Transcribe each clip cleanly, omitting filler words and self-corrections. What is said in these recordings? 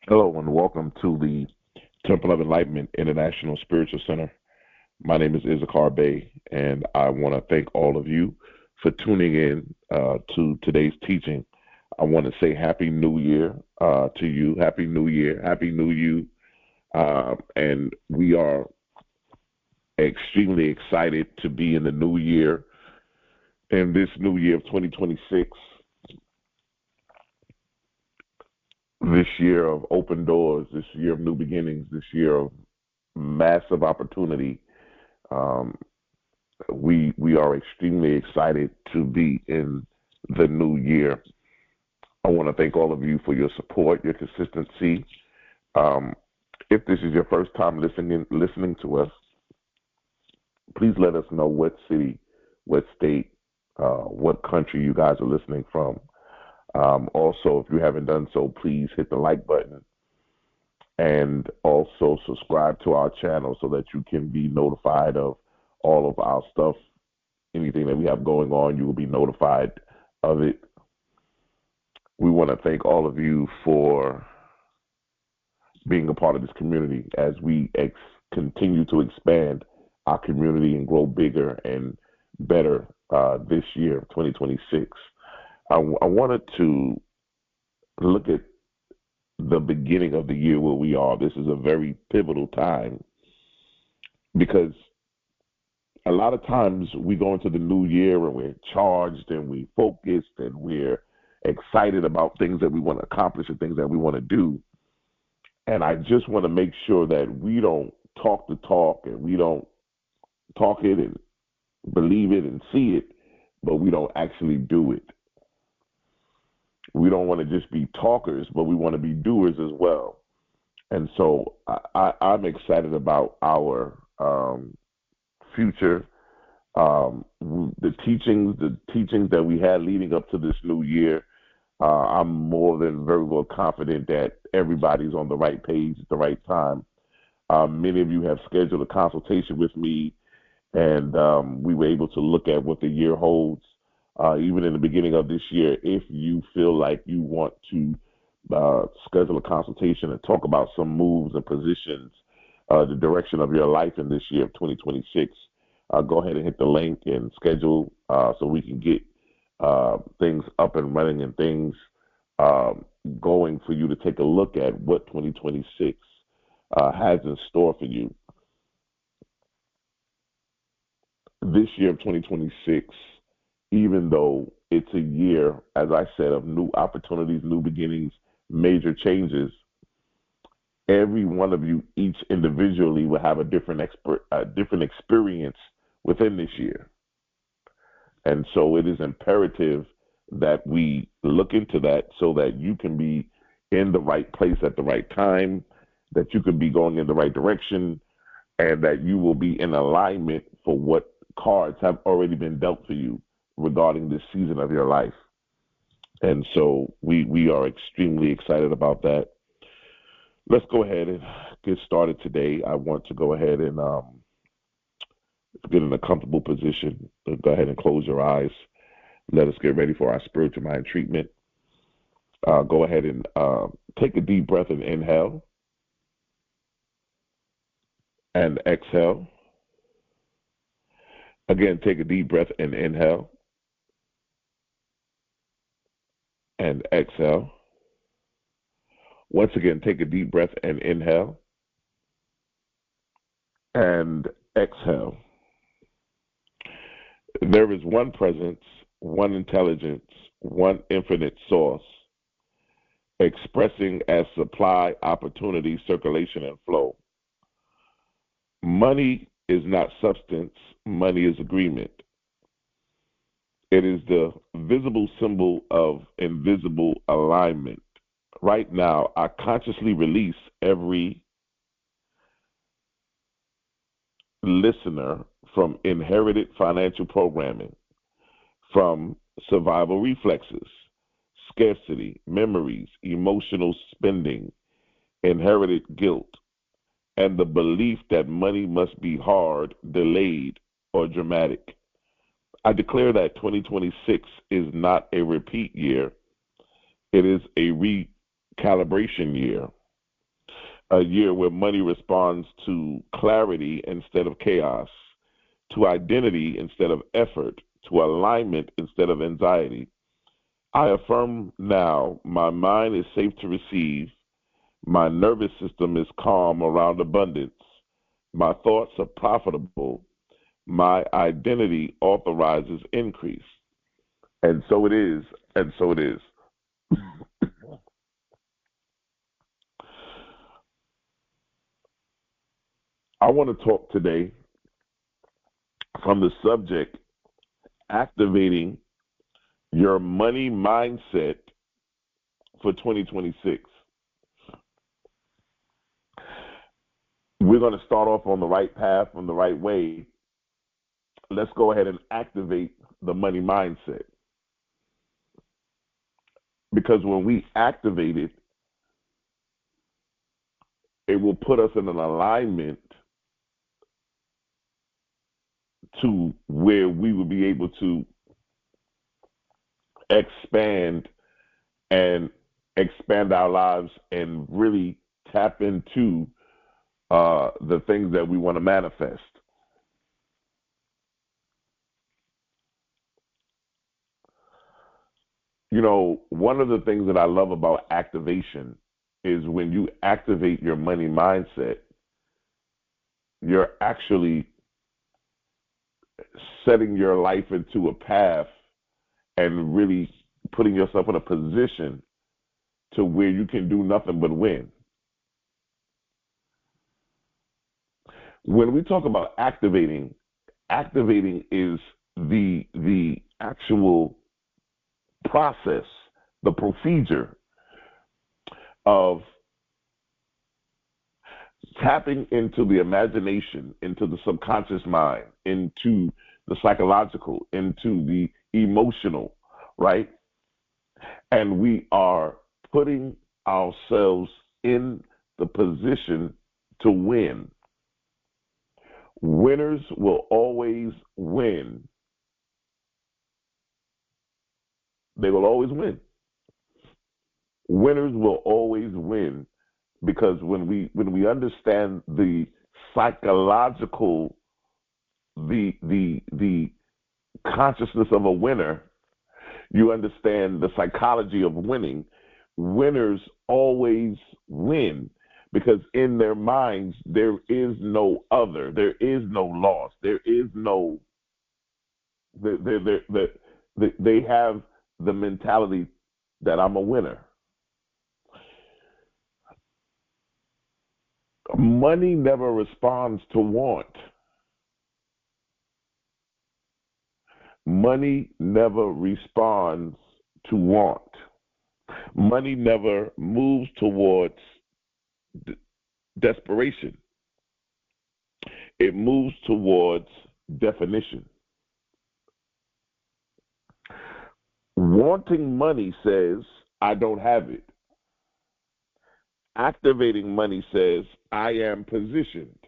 Hello and welcome to the Temple of Enlightenment International Spiritual Center. My name is Issachar Bey, and I want to thank all of you for tuning in to today's teaching. I want to say Happy New Year to you. Happy New Year. Happy New You. And we are extremely excited to be in the new year, in this new year of 2026, this year of open doors, this year of new beginnings, this year of massive opportunity. Um, we are extremely excited to be in the new year. I want to thank all of you for your support, your consistency. Um, if this is your first time listening to us, please let us know what city, what state, what country you guys are listening from. Also, if you haven't done so, please hit the like button and also subscribe to our channel so that you can be notified of all of our stuff. Anything that we have going on, you will be notified of it. We want to thank all of you for being a part of this community as we continue to expand our community and grow bigger and better this year, 2026. I wanted to look at the beginning of the year where we are. This is a very pivotal time because a lot of times we go into the new year and we're charged and we focused and we're excited about things that we want to accomplish and things that we want to do. And I just want to make sure that we don't talk the talk and we don't talk it and believe it and see it, but we don't actually do it. We don't want to just be talkers, but we want to be doers as well. And so I'm excited about our future. The teachings that we had leading up to this new year, I'm more than very well confident that everybody's on the right page at the right time. Many of you have scheduled a consultation with me, and we were able to look at what the year holds. Even in the beginning of this year, if you feel like you want to schedule a consultation and talk about some moves and positions, the direction of your life in this year of 2026, go ahead and hit the link and schedule so we can get things up and running and things going for you to take a look at what 2026 has in store for you. This year of 2026, even though it's a year, as I said, of new opportunities, new beginnings, major changes, every one of you, each individually, will have a different experience within this year. And so it is imperative that we look into that so that you can be in the right place at the right time, that you can be going in the right direction, and that you will be in alignment for what cards have already been dealt for you regarding this season of your life. And so we are extremely excited about that. Let's go ahead and get started today. I want to go ahead and get in a comfortable position. Go ahead and close your eyes. Let us get ready for our spiritual mind treatment. Go ahead and take a deep breath and inhale and exhale. Again, take a deep breath and inhale and exhale. Once again, take a deep breath and inhale and exhale. There is one presence, one intelligence, one infinite source, expressing as supply, opportunity, circulation, and flow. Money is not substance, money is agreement. It is the visible symbol of invisible alignment. Right now, I consciously release every listener from inherited financial programming, from survival reflexes, scarcity, memories, emotional spending, inherited guilt, and the belief that money must be hard, delayed, or dramatic. I declare that 2026 is not a repeat year. It is a recalibration year. a year where money responds to clarity instead of chaos, to identity instead of effort, to alignment instead of anxiety. I affirm now my mind is safe to receive, my nervous system is calm around abundance, my thoughts are profitable, my identity authorizes increase. And so it is, and so it is. I want to talk today from the subject activating your money mindset for 2026. We're going to start off on the right path, on the right way. Let's go ahead and activate the money mindset. Because when we activate it, it will put us in an alignment to where we will be able to expand and expand our lives and really tap into the things that we want to manifest. You know, one of the things that I love about activation is when you activate your money mindset, you're actually setting your life into a path and really putting yourself in a position to where you can do nothing but win. When we talk about activating is the actual process, the procedure of tapping into the imagination, into the subconscious mind, into the psychological, into the emotional, right? And we are putting ourselves in the position to win. Winners will always win. They will always win. Winners will always win because when we understand the psychological, the consciousness of a winner, you understand the psychology of winning. Winners always win because in their minds there is no other, there is no loss, there is no. They have the mentality that I'm a winner. Money never responds to want. Money never responds to want. Money never moves towards desperation. It moves towards definition. Wanting money says, I don't have it. Activating money says, I am positioned.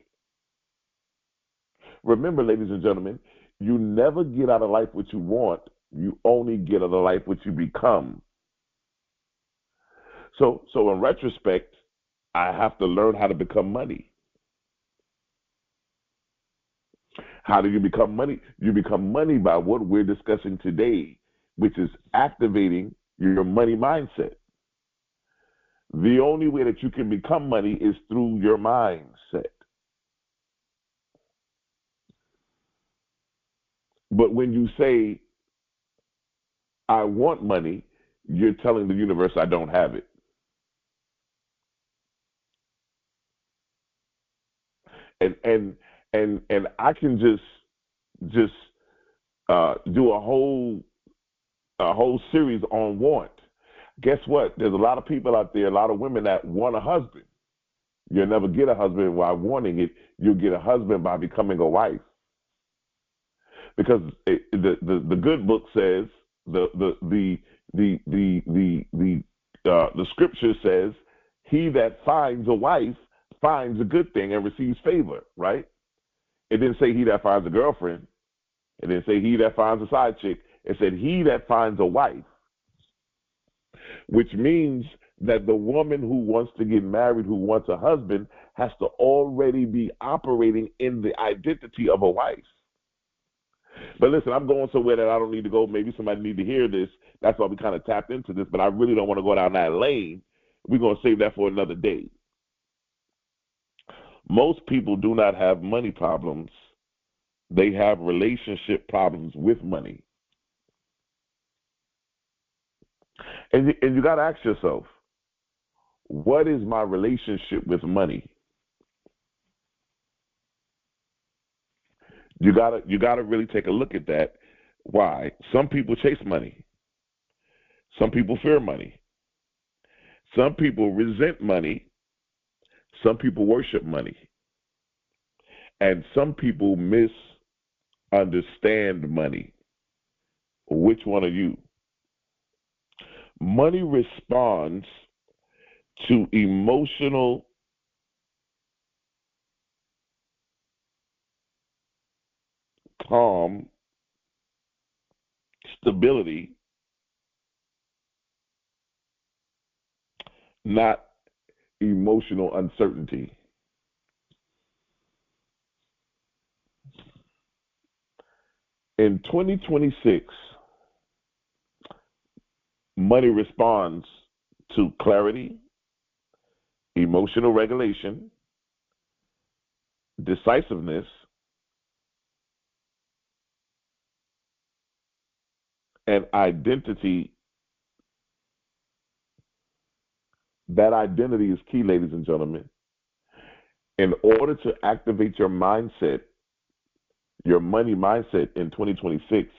Remember, ladies and gentlemen, you never get out of life what you want. You only get out of life what you become. So in retrospect, I have to learn how to become money. How do you become money? You become money by what we're discussing today, which is activating your money mindset. The only way that you can become money is through your mindset. But when you say, I want money, you're telling the universe I don't have it. And I can just do a whole series on want. Guess what? There's a lot of people out there, a lot of women that want a husband. You'll never get a husband by wanting it. You'll get a husband by becoming a wife. Because the good book says the scripture says, he that finds a wife finds a good thing and receives favor, right? It didn't say he that finds a girlfriend. It didn't say he that finds a side chick. It said he that finds a wife, which means that the woman who wants to get married, who wants a husband, has to already be operating in the identity of a wife. But listen, I'm going somewhere that I don't need to go. Maybe somebody need to hear this. That's why we kind of tapped into this, but I really don't want to go down that lane. We're going to save that for another day. Most people do not have money problems. They have relationship problems with money. And you got to ask yourself, what is my relationship with money? You gotta really take a look at that. Why? Some people chase money. Some people fear money. Some people resent money. Some people worship money. And some people misunderstand money. Which one are you? Money responds to emotional calm, stability, not emotional uncertainty. In 2026, money responds to clarity, emotional regulation, decisiveness, and identity. That identity is key, ladies and gentlemen. In order to activate your mindset, your money mindset in 2026,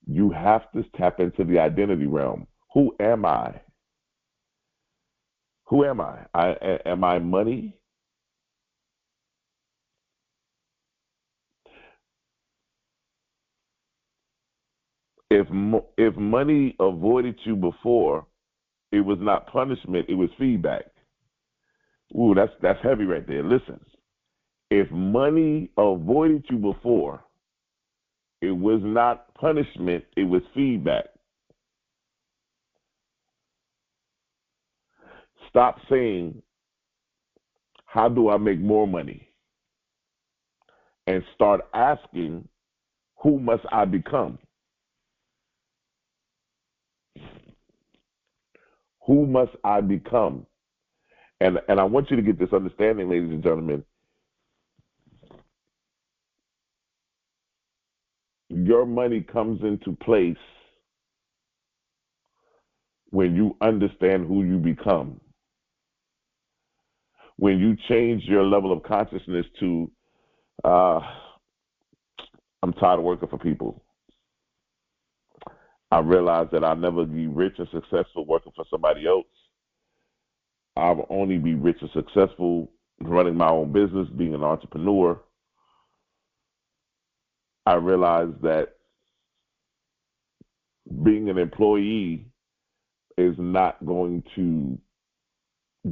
you have to tap into the identity realm. Who am I? Who am I? Am I money? If money avoided you before, it was not punishment, it was feedback. Ooh, that's heavy right there. Listen, if money avoided you before, it was not punishment, it was feedback. Stop saying, how do I make more money? And start asking, who must I become? Who must I become? And I want you to get this understanding, ladies and gentlemen. Your money comes into place when you understand who you become. When you change your level of consciousness to, I'm tired of working for people. I realize that I'll never be rich and successful working for somebody else. I'll only be rich and successful running my own business, being an entrepreneur. I realize that being an employee is not going to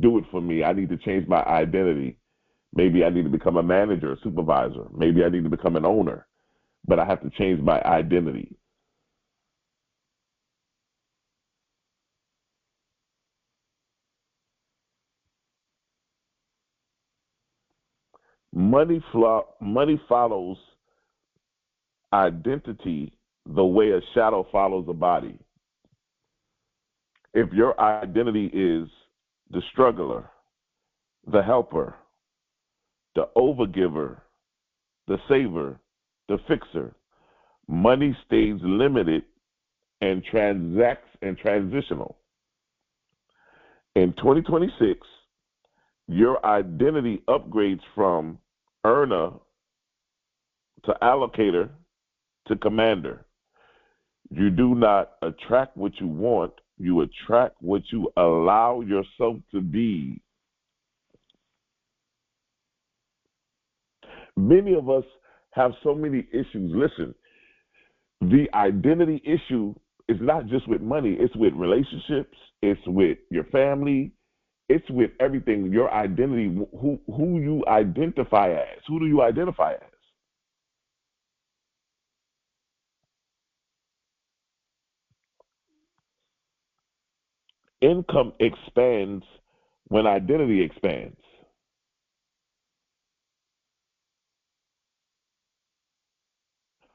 do it for me. I need to change my identity. Maybe I need to become a manager, a supervisor. Maybe I need to become an owner. But I have to change my identity. Money follows identity the way a shadow follows a body. If your identity is the struggler, the helper, the overgiver, the saver, the fixer, money stays limited and transacts and transitional. In 2026, your identity upgrades from earner to allocator to commander. You do not attract what you want, you attract what you allow yourself to be. Many of us have so many issues. Listen, the identity issue is not just with money, it's with relationships, it's with your family, it's with everything. Your identity, who you identify as. Who do you identify as? Income expands when identity expands.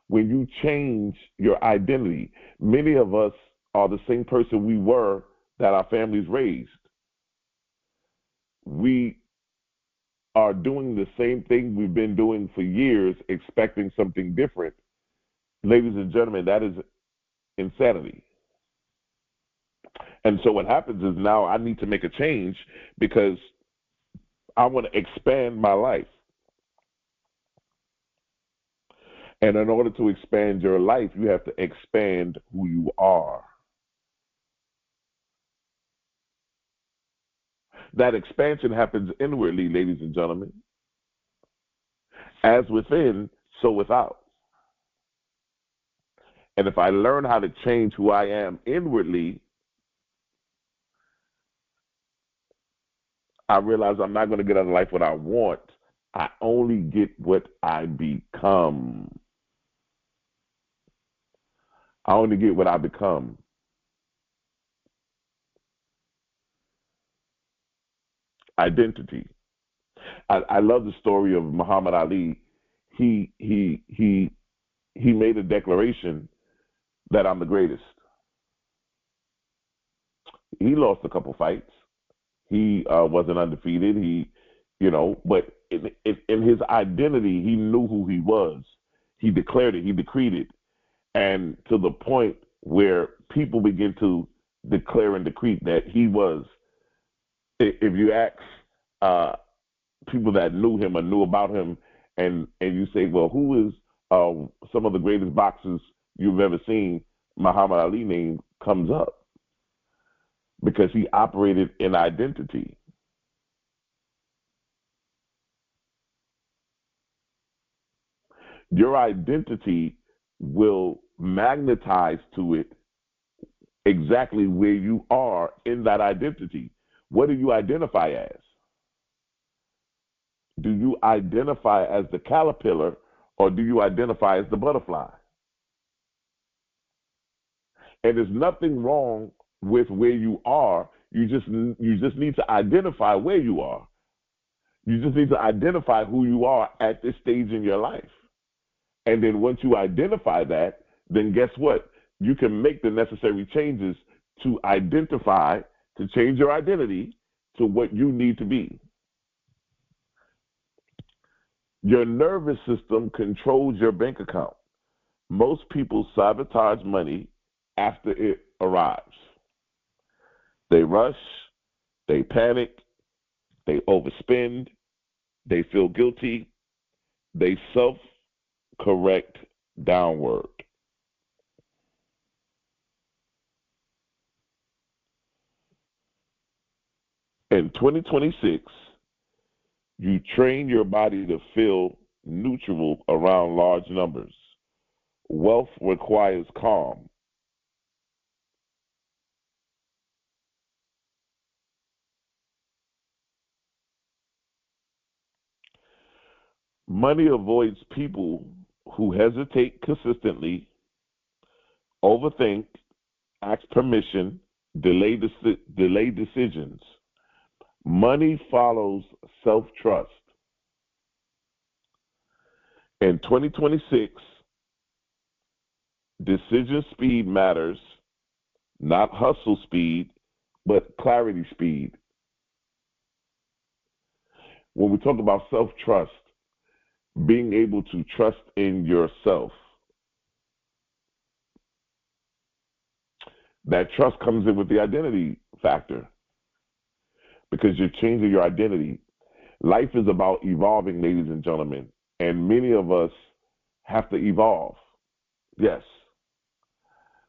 When you change your identity, many of us are the same person we were that our families raised. We are doing the same thing we've been doing for years, expecting something different. Ladies and gentlemen, that is insanity. And so what happens is now I need to make a change because I want to expand my life. And in order to expand your life, you have to expand who you are. That expansion happens inwardly, ladies and gentlemen. As within, so without. And if I learn how to change who I am inwardly, I realize I'm not going to get out of life what I want. I only get what I become. I only get what I become. Identity. I love the story of Muhammad Ali. He made a declaration that I'm the greatest. He lost a couple fights. He wasn't undefeated. But in his identity, he knew who he was. He declared it. He decreed it, and to the point where people begin to declare and decree that he was. If you ask people that knew him or knew about him, and you say, well, who is some of the greatest boxers you've ever seen? Muhammad Ali name comes up because he operated in identity. Your identity will magnetize to it exactly where you are in that identity. What do you identify as? Do you identify as the caterpillar or do you identify as the butterfly? And there's nothing wrong with where you are. You just need to identify where you are. You just need to identify who you are at this stage in your life. And then once you identify that, then guess what? You can make the necessary changes to identify, to change your identity to what you need to be. Your nervous system controls your bank account. Most people sabotage money after it arrives. They rush, they panic, they overspend, they feel guilty, they self-correct downward. In 2026, you train your body to feel neutral around large numbers. Wealth requires calm. Money avoids people who hesitate consistently, overthink, ask permission, delay decisions. Money follows self-trust. In 2026, decision speed matters, not hustle speed, but clarity speed. When we talk about self-trust, being able to trust in yourself, that trust comes in with the identity factor because you're changing your identity. Life is about evolving, ladies and gentlemen, and many of us have to evolve. Yes,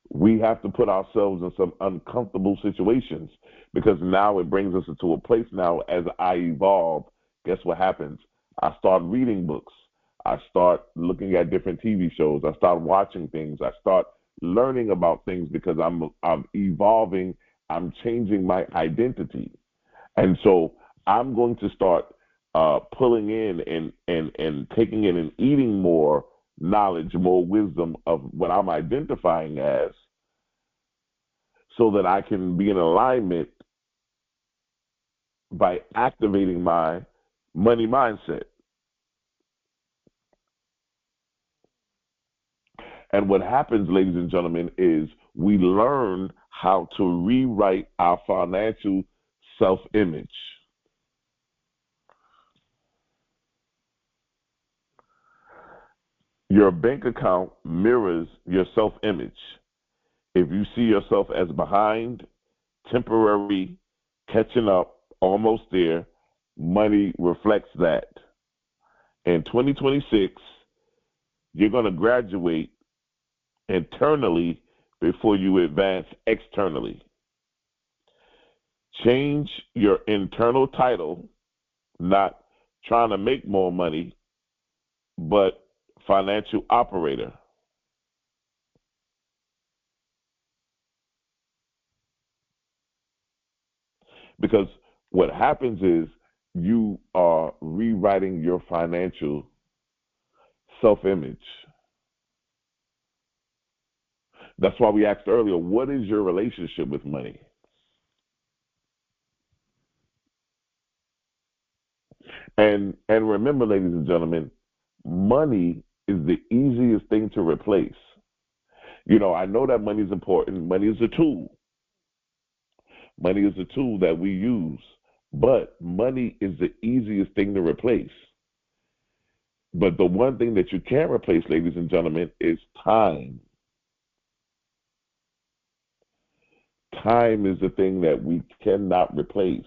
we have to put ourselves in some uncomfortable situations because now it brings us into a place now as I evolve. Guess what happens? I start reading books. I start looking at different TV shows. I start watching things. I start learning about things because I'm evolving. I'm changing my identity. And so I'm going to start pulling in and taking in and eating more knowledge, more wisdom of what I'm identifying as, so that I can be in alignment by activating my money mindset. And what happens, ladies and gentlemen, is we learn how to rewrite our financial self image. Your bank account mirrors your self image. If you see yourself as behind, temporary, catching up, almost there, money reflects that. In 2026, you're going to graduate internally before you advance externally. Change your internal title, not trying to make more money, but financial operator. Because what happens is you are rewriting your financial self image. That's why we asked earlier, what is your relationship with money? And remember, ladies and gentlemen, money is the easiest thing to replace. You know, I know that money is important. Money is a tool. Money is a tool that we use, but money is the easiest thing to replace. But the one thing that you can't replace, ladies and gentlemen, is time. Time is the thing that we cannot replace.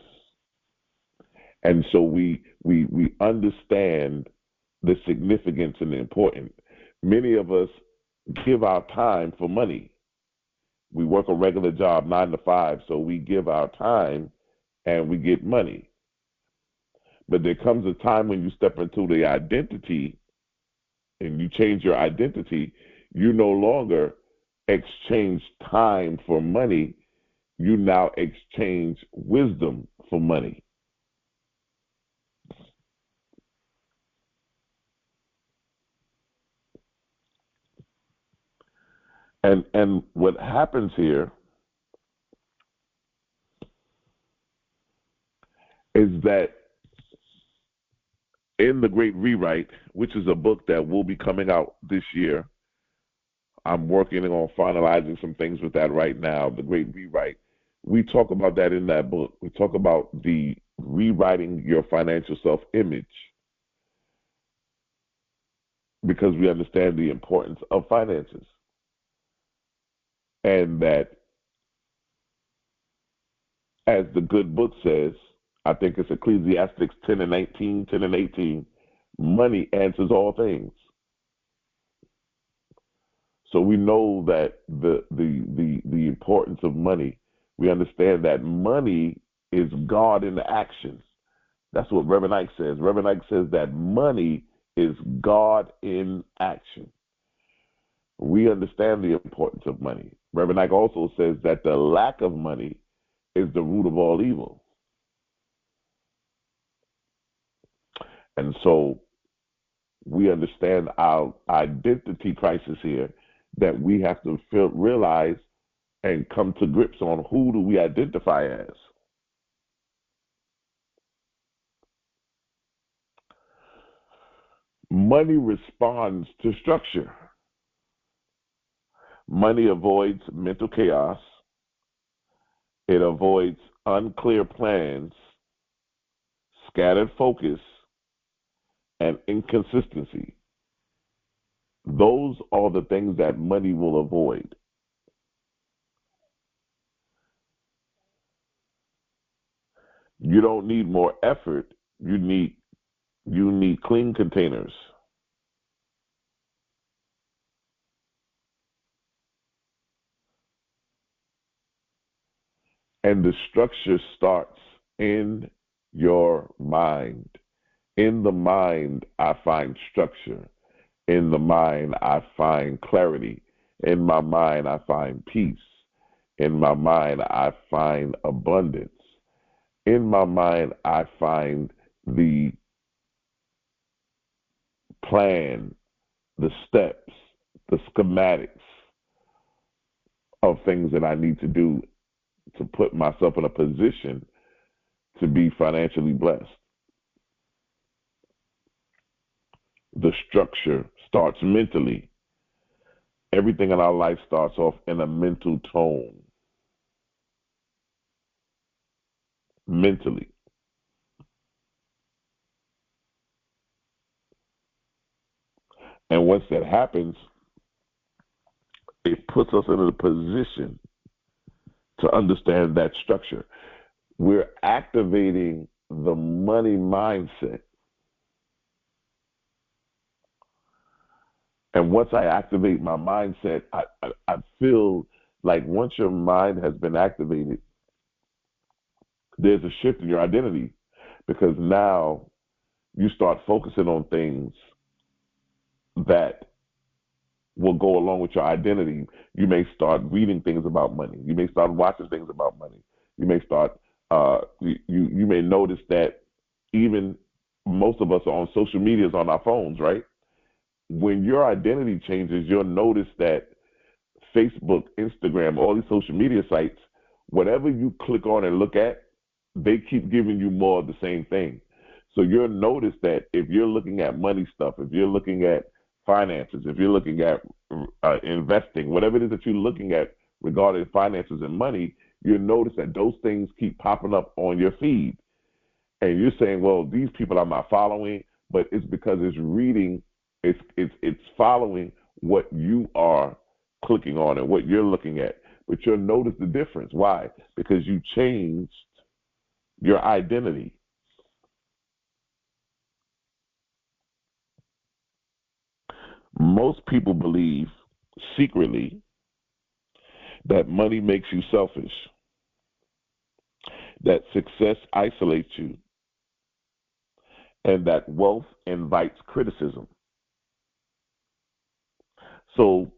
And so we understand the significance and the importance. Many of us give our time for money. We work a regular job, 9 to 5, so we give our time and we get money. But there comes a time when you step into the identity and you change your identity, you no longer exchange time for money. You now exchange wisdom for money. And what happens here is that in The Great Rewrite, which is a book that will be coming out this year, I'm working on finalizing some things with that right now, The Great Rewrite. We talk about that in that book. We talk about the rewriting your financial self-image because we understand the importance of finances. And that, as the good book says, I think it's Ecclesiastes 10 and 19, 10 and 18, money answers all things. So we know that the importance of money. We understand that money is God in action. That's what Reverend Ike says. Reverend Ike says that money is God in action. We understand the importance of money. Reverend Ike also says that the lack of money is the root of all evil. And so we understand our identity crisis here, that we have to realize and come to grips on who do we identify as. Money responds to structure. Money avoids mental chaos. It avoids unclear plans, scattered focus, and inconsistency. Those are the things that money will avoid. You don't need more effort. You need clean containers. And the structure starts in your mind. In the mind, I find structure. In the mind, I find clarity. In my mind, I find peace. In my mind, I find abundance. In my mind, I find the plan, the steps, the schematics of things that I need to do to put myself in a position to be financially blessed. The structure starts mentally. Everything in our life starts off in a mental tone. Mentally. And once that happens, it puts us in a position to understand that structure. We're activating the money mindset. And once I activate my mindset, I feel like once your mind has been activated, there's a shift in your identity because now you start focusing on things that will go along with your identity. You may start reading things about money. You may start watching things about money. You may start, you may notice that even most of us are on social medias on our phones, right? When your identity changes, you'll notice that Facebook, Instagram, all these social media sites, whatever you click on and look at, they keep giving you more of the same thing. So you'll notice that if you're looking at money stuff, if you're looking at finances, if you're looking at investing, whatever it is that you're looking at regarding finances and money, you'll notice that those things keep popping up on your feed. And you're saying, well, these people I'm not following, but it's because it's reading, it's following what you are clicking on and what you're looking at. But you'll notice the difference. Why? Because you changed your identity. Most people believe secretly that money makes you selfish, that success isolates you, and that wealth invites criticism. So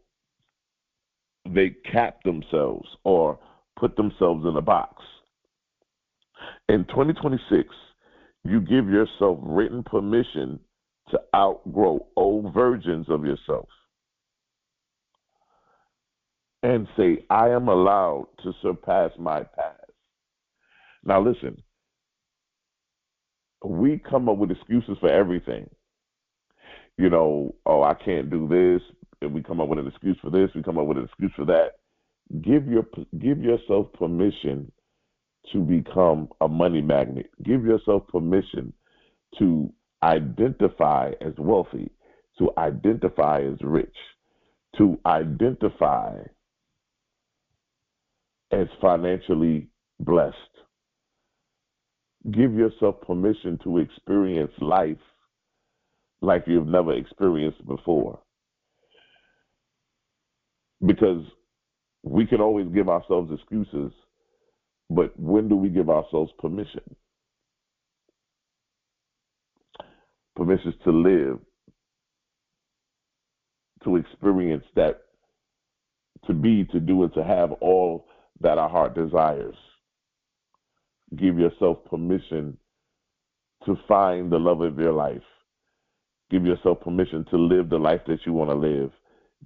they cap themselves or put themselves in a box. In 2026, you give yourself written permission to outgrow old versions of yourself and say, I am allowed to surpass my past. Now, listen, we come up with excuses for everything. You know, oh, I can't do this. And we come up with an excuse for this. We come up with an excuse for that. Give yourself permission to become a money magnet. Give yourself permission to identify as wealthy, to identify as rich, to identify as financially blessed. Give yourself permission to experience life like you've never experienced before. Because we can always give ourselves excuses, but when do we give ourselves permission? Permissions to live, to experience that, to be, to do, and to have all that our heart desires. Give yourself permission to find the love of your life. Give yourself permission to live the life that you want to live.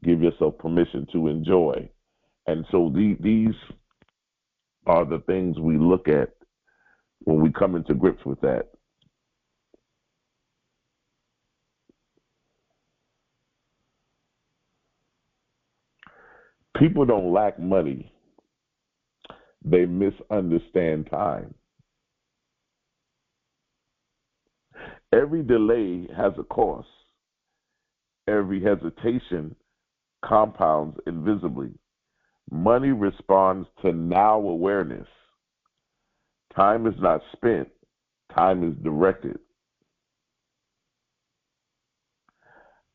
Give yourself permission to enjoy. And so these are the things we look at when we come into grips with that. People don't lack money. They misunderstand time. Every delay has a cost. Every hesitation compounds invisibly. Money responds to now awareness. Time is not spent. Time is directed.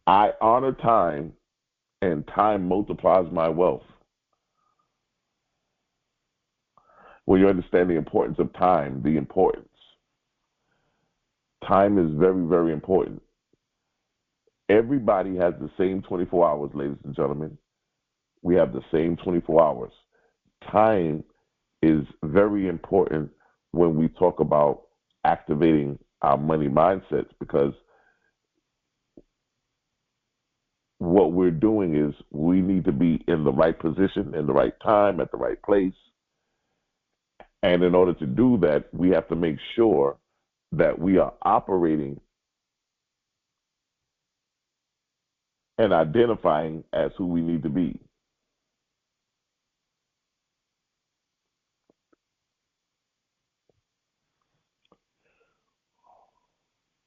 I honor time, and time multiplies my wealth. When you understand the importance of time, time is very, very important. Everybody has the same 24 hours, ladies and gentlemen. We have the same 24 hours. Time is very important when we talk about activating our money mindsets, because what we're doing is we need to be in the right position, in the right time, at the right place, And in order to do that, we have to make sure that we are operating and identifying as who we need to be.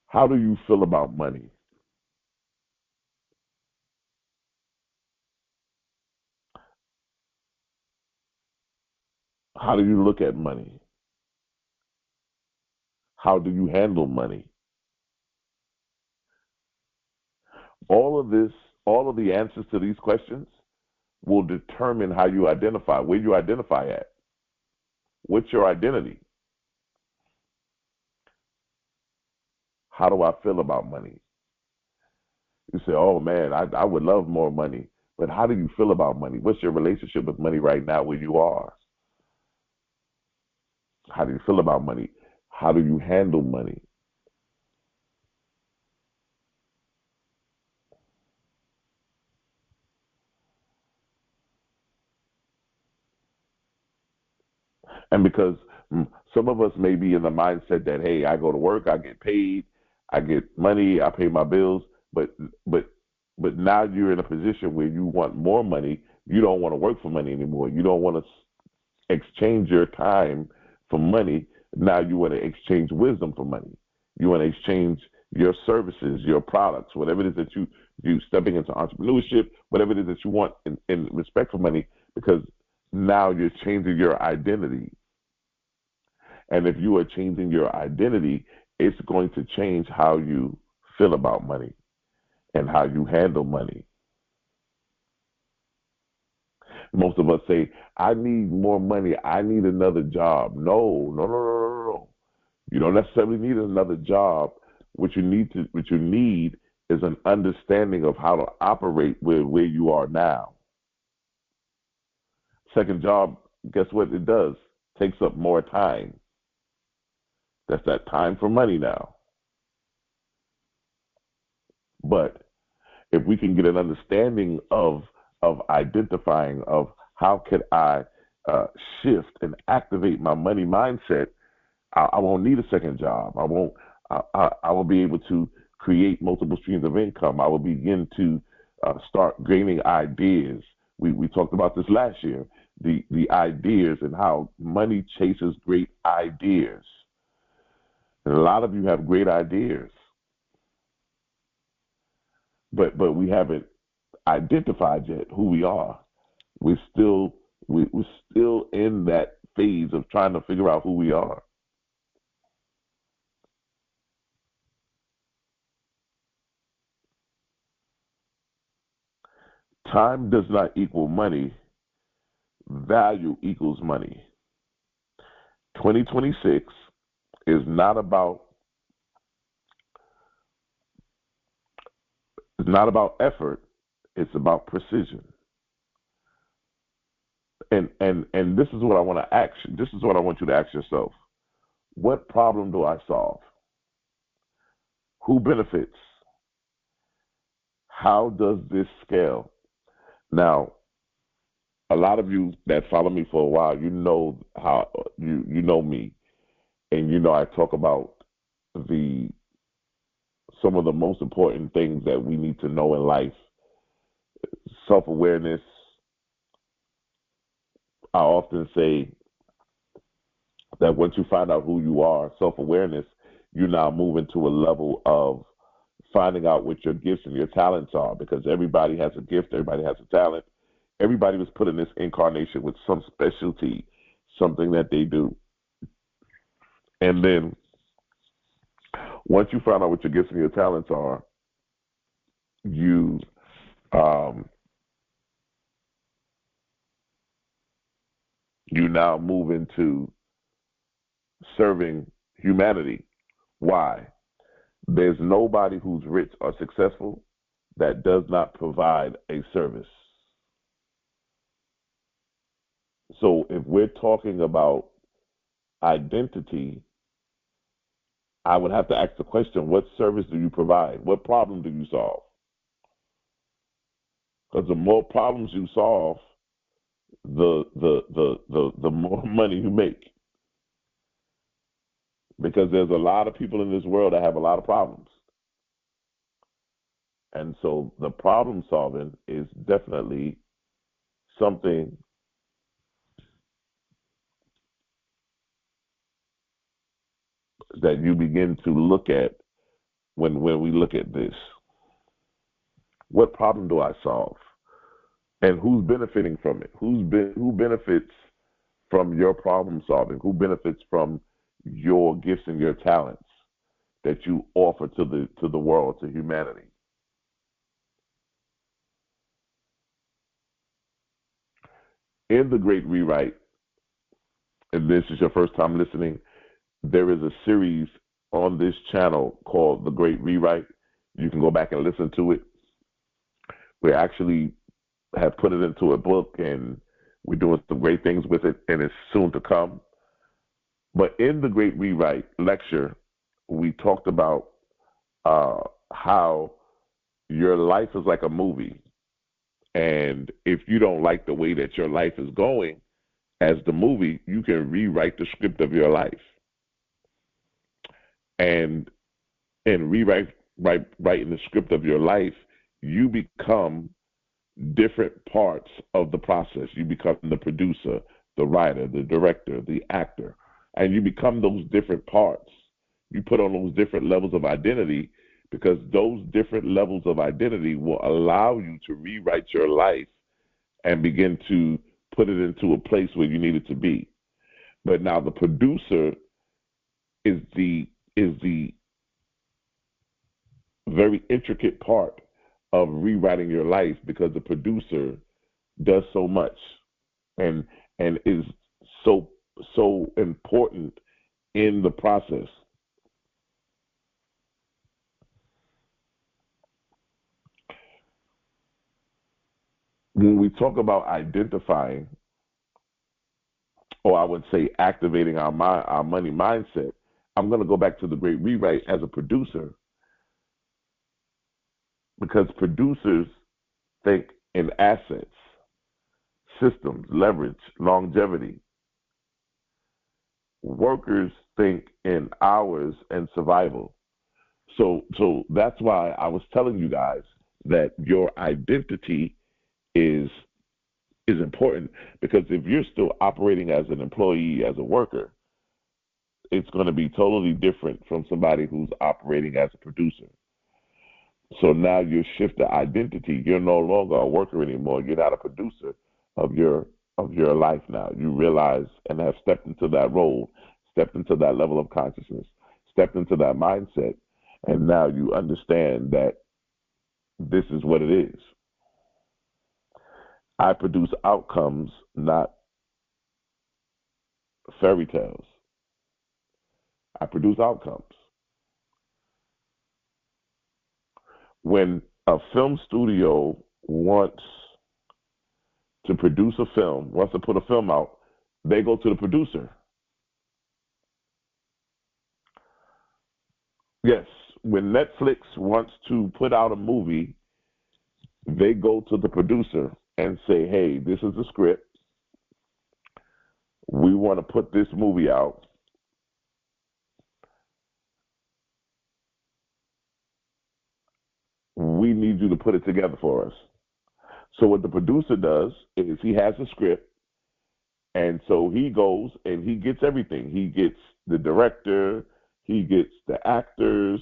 How do you feel about money? How do you look at money? How do you handle money? All of this, all of the answers to these questions will determine how you identify, where you identify at. What's your identity? How do I feel about money? You say, oh man, I would love more money. But how do you feel about money? What's your relationship with money right now where you are? How do you feel about money? How do you handle money? And because some of us may be in the mindset that, hey, I go to work, I get paid, I get money, I pay my bills, but but but now you're in a position where you want more money. You don't want to work for money anymore. You don't want to exchange your time for money. Now you want to exchange wisdom for money. You want to exchange your services, your products, whatever it is that you stepping into entrepreneurship, whatever it is that you want in respect for money, because now you're changing your identity. And if you are changing your identity, it's going to change how you feel about money and how you handle money. Most of us say, I need more money. I need another job. No, no, no, no, no, no. You don't necessarily need another job. What you need is an understanding of how to operate with where you are now. Second job, guess what it does? Takes up more time. That's that time for money now. But if we can get an understanding of identifying of how could I shift and activate my money mindset, I won't need a second job. I will be able to create multiple streams of income. I will begin to start gaining ideas. We talked about this last year, the ideas and how money chases great ideas. And a lot of you have great ideas, but we haven't identified yet who we are. We're still we're still in that phase of trying to figure out who we are. Time does not equal money. Value equals money. 2026 is not about effort. It's about precision. And this is what I want to ask. This is what I want you to ask yourself. What problem do I solve? Who benefits? How does this scale? Now, a lot of you that follow me for a while, you know how you know me, and you know I talk about the some of the most important things that we need to know in life. Self-awareness. I often say that once you find out who you are, self-awareness, you now move into a level of finding out what your gifts and your talents are, because everybody has a gift, everybody has a talent. Everybody was put in this incarnation with some specialty, something that they do. And then once you find out what your gifts and your talents are, you um, you now move into serving humanity. Why? There's nobody who's rich or successful that does not provide a service. So if we're talking about identity, I would have to ask the question, what service do you provide? What problem do you solve? Because the more problems you solve, the more money you make. because there's a lot of people in this world that have a lot of problems. And so the problem solving is definitely something that you begin to look at when we look at this. What problem do I solve? And who's benefiting from it? Who benefits from your problem solving? Who benefits from your gifts and your talents that you offer to the world, to humanity? In the Great Rewrite, and this is your first time listening, there is a series on this channel called The Great Rewrite. You can go back and listen to it. We actually have put it into a book, and we're doing some great things with it, and it's soon to come. But in the Great Rewrite lecture, we talked about how your life is like a movie. And if you don't like the way that your life is going as the movie, you can rewrite the script of your life. And in writing the script of your life, you become different parts of the process. You become the producer, the writer, the director, the actor, and you become those different parts. You put on those different levels of identity, because those different levels of identity will allow you to rewrite your life and begin to put it into a place where you need it to be. But now the producer is the very intricate part of rewriting your life, because the producer does so much and is so important in the process. When we talk about identifying, or I would say activating our money mindset, I'm going to go back to the Great Rewrite as a producer, because producers think in assets, systems, leverage, longevity. Workers think in hours and survival. So that's why I was telling you guys that your identity is important, because if you're still operating as an employee, as a worker, it's going to be totally different from somebody who's operating as a producer. So now you shift the identity. You're no longer a worker anymore. You're not a producer of your life now. You realize and have stepped into that role, stepped into that level of consciousness, stepped into that mindset, and now you understand that this is what it is. I produce outcomes, not fairy tales. I produce outcomes. When a film studio wants to produce a film, wants to put a film out, they go to the producer. Yes, when Netflix wants to put out a movie, they go to the producer and say, hey, this is the script. We want to put this movie out. We need you to put it together for us. So what the producer does is he has a script, and so he goes and he gets everything. He gets the director, he gets the actors,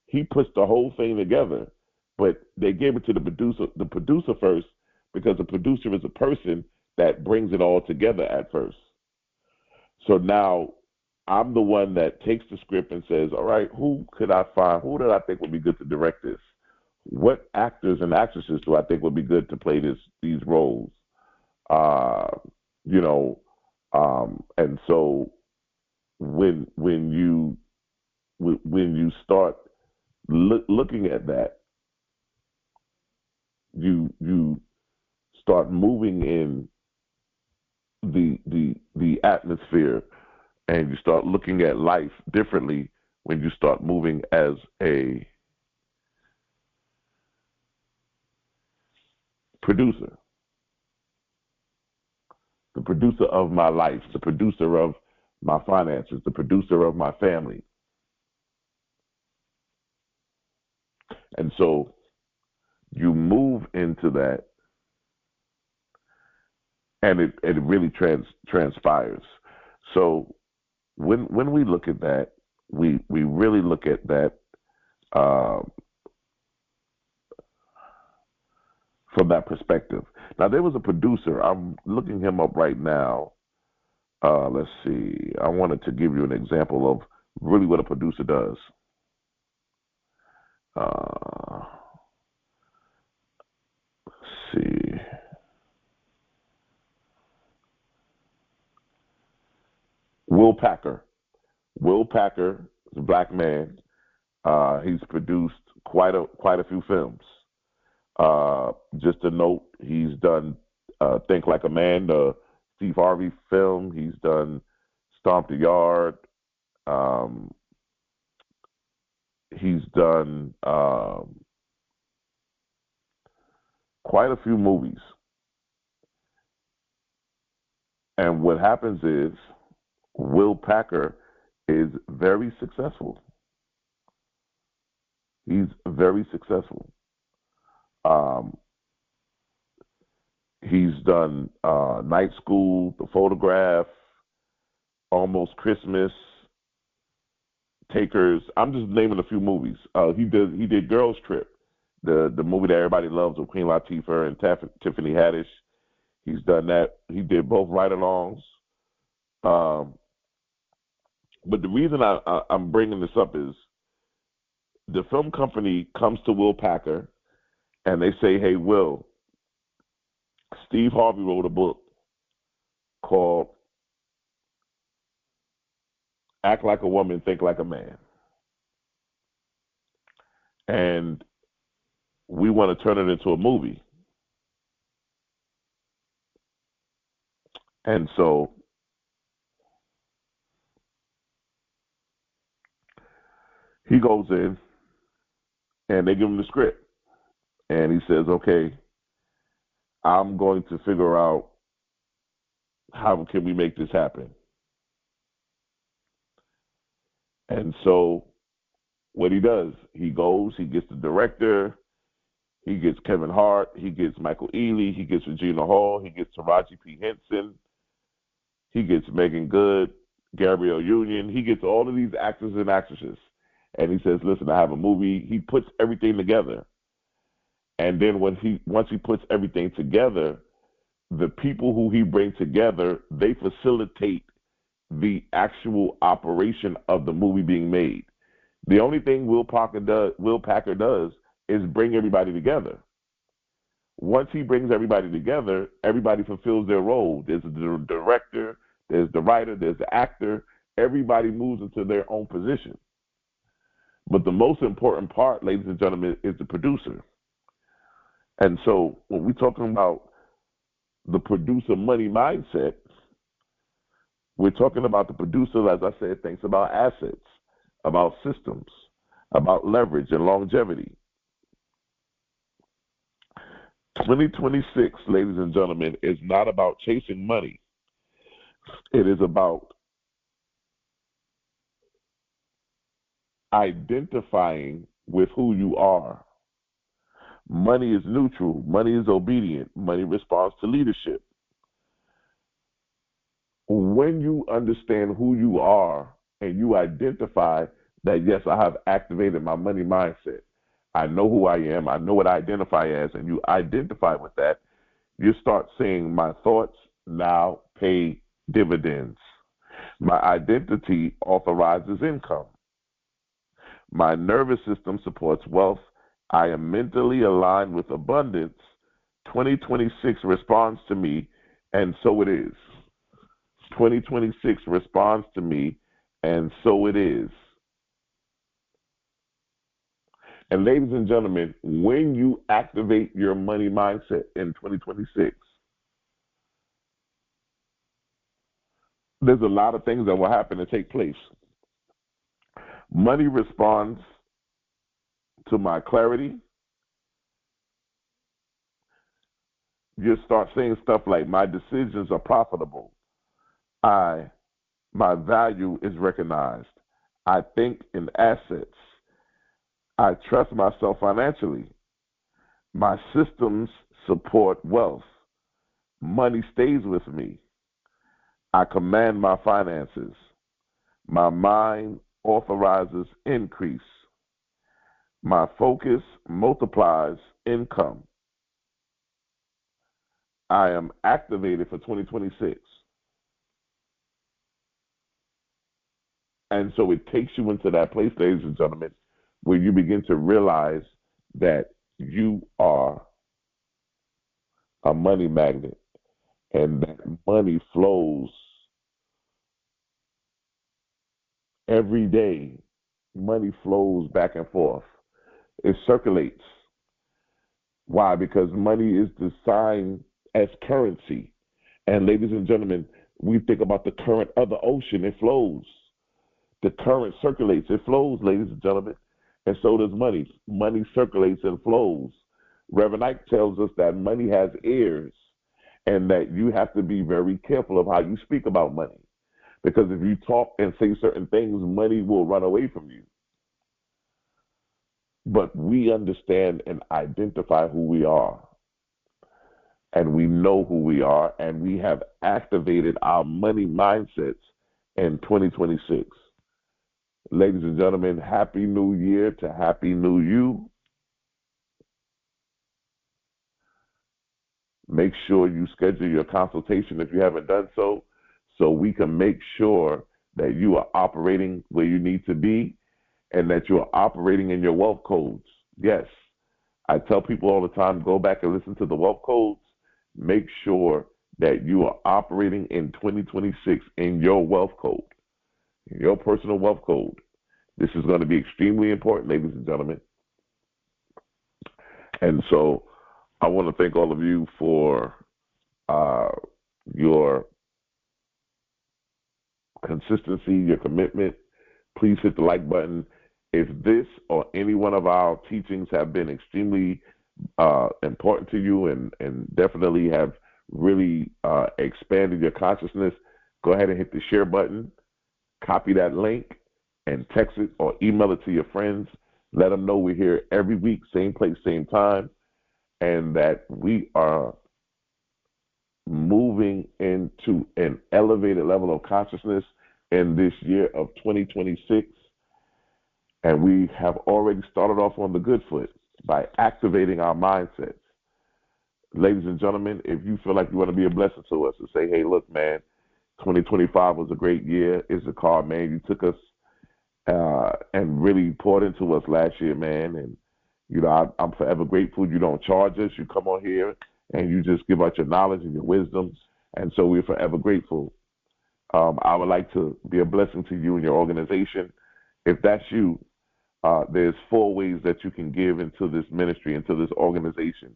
he puts the whole thing together. But they gave it to the producer first, because the producer is a person that brings it all together at first. So now I'm the one that takes the script and says, all right, who could I find? Who did I think would be good to direct this? What actors and actresses do I think would be good to play these roles? You know, and so when you start looking at that, you start moving in the atmosphere, and you start looking at life differently when you start moving as a producer. The producer of my life, the producer of my finances, the producer of my family. And so you move into that, and it really transpires. So when we look at that, we really look at that uh, from that perspective. Now, there was a producer. I'm looking him up right now. Let's see. I wanted to give you an example of really what a producer does. Let's see. Will Packer. Will Packer is a black man. He's produced quite a few films. Just a note, he's done Think Like a Man, the Steve Harvey film. He's done Stomp the Yard. He's done quite a few movies. And what happens is Will Packer is very successful. He's very successful. He's done Night School, The Photograph, Almost Christmas, Takers. I'm just naming a few movies. He did Girls Trip, the movie that everybody loves with Queen Latifah and Tiffany Haddish. He's done that. He did both ride-alongs. But the reason I'm bringing this up is the film company comes to Will Packer and they say, "Hey, Will, Steve Harvey wrote a book called Act Like a Woman, Think Like a Man. And we want to turn it into a movie." And so he goes in and they give him the script. And he says, "Okay, I'm going to figure out how can we make this happen." And so what he does, he goes, he gets the director, he gets Kevin Hart, he gets Michael Ealy, he gets Regina Hall, he gets Taraji P. Henson, he gets Megan Good, Gabrielle Union, he gets all of these actors and actresses. And he says, "Listen, I have a movie." He puts everything together. And then once he puts everything together, the people who he brings together, they facilitate the actual operation of the movie being made. The only thing Will Packer does is bring everybody together. Once he brings everybody together, everybody fulfills their role. There's the director, there's the writer, there's the actor. Everybody moves into their own position. But the most important part, ladies and gentlemen, is the producer. And so when we're talking about the producer money mindset, we're talking about the producer, as I said, thinks about assets, about systems, about leverage and longevity. 2026, ladies and gentlemen, is not about chasing money. It is about identifying with who you are. Money is neutral. Money is obedient. Money responds to leadership. When you understand who you are and you identify that, yes, I have activated my money mindset, I know who I am, I know what I identify as, and you identify with that, you start saying my thoughts now pay dividends. My identity authorizes income. My nervous system supports wealth. I am mentally aligned with abundance. 2026 responds to me, and so it is. 2026 responds to me, and so it is. And ladies and gentlemen, when you activate your money mindset in 2026, there's a lot of things that will happen and take place. Money responds to my clarity. You start saying stuff like, my decisions are profitable. I My value is recognized. I think in assets. I trust myself financially. My systems support wealth. Money stays with me. I command my finances. My mind authorizes increase. My focus multiplies income. I am activated for 2026. And so it takes you into that place, ladies and gentlemen, where you begin to realize that you are a money magnet and that money flows every day. Money flows back and forth. It circulates. Why? Because money is designed as currency. And ladies and gentlemen, we think about the current of the ocean. It flows. The current circulates. It flows, ladies and gentlemen. And so does money. Money circulates and flows. Reverend Ike tells us that money has ears and that you have to be very careful of how you speak about money. Because if you talk and say certain things, money will run away from you. But we understand and identify who we are. And we know who we are. And we have activated our money mindsets in 2026. Ladies and gentlemen, Happy New Year to Happy New You. Make sure you schedule your consultation if you haven't done so we can make sure that you are operating where you need to be and that you are operating in your wealth codes. Yes, I tell people all the time, go back and listen to the wealth codes. Make sure that you are operating in 2026 in your wealth code, in your personal wealth code. This is going to be extremely important, ladies and gentlemen. And so I want to thank all of you for your consistency, your commitment. Please hit the like button. If this or any one of our teachings have been extremely important to you and definitely have really expanded your consciousness, go ahead and hit the share button, copy that link, and text it or email it to your friends. Let them know we're here every week, same place, same time, and that we are moving into an elevated level of consciousness in this year of 2026. And we have already started off on the good foot by activating our mindsets. Ladies and gentlemen, if you feel like you want to be a blessing to us and say, hey, look, man, 2025 was a great year. Issachar, man, you took us and really poured into us last year, man. And, you know, I'm forever grateful. You don't charge us. You come on here and you just give out your knowledge and your wisdom. And so we're forever grateful. I would like to be a blessing to you and your organization. If that's you, there's 4 ways that you can give into this ministry, into this organization.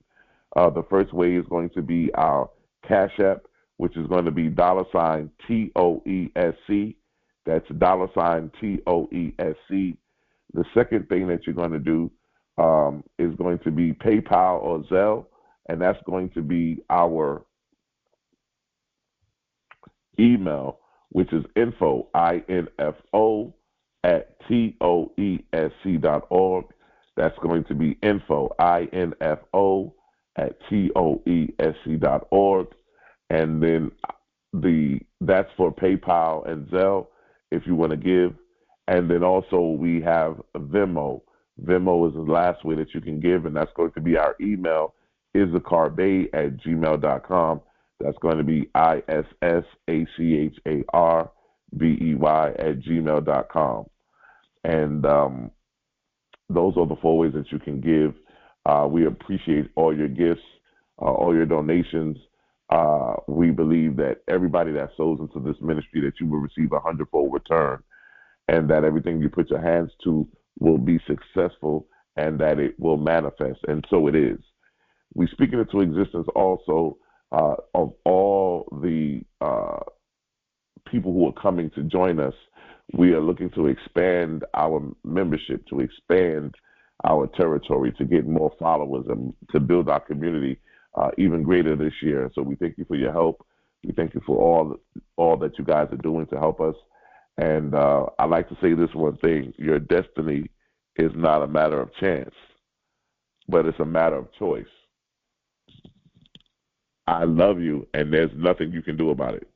The first way is going to be our Cash App, which is going to be $TOESC. That's $TOESC. The second thing that you're going to do is going to be PayPal or Zelle, and that's going to be our email, which is info, INFO, at TOESC.org. That's going to be info, INFO, at TOESC.org. And then that's for PayPal and Zelle if you want to give. And then also we have Venmo. Venmo is the last way that you can give, and that's going to be our email, issacharbey@gmail.com. That's going to be ISSACHARBEY@gmail.com. And those are the 4 ways that you can give. We appreciate all your gifts, all your donations. We believe that everybody that sows into this ministry, that you will receive a 100-fold return, and that everything you put your hands to will be successful and that it will manifest. And so it is. We speak it into existence also of all the people who are coming to join us. We are looking to expand our membership, to expand our territory, to get more followers, and to build our community even greater this year. So we thank you for your help. We thank you for all that you guys are doing to help us. And I like to say this one thing: your destiny is not a matter of chance, but it's a matter of choice. I love you, and there's nothing you can do about it.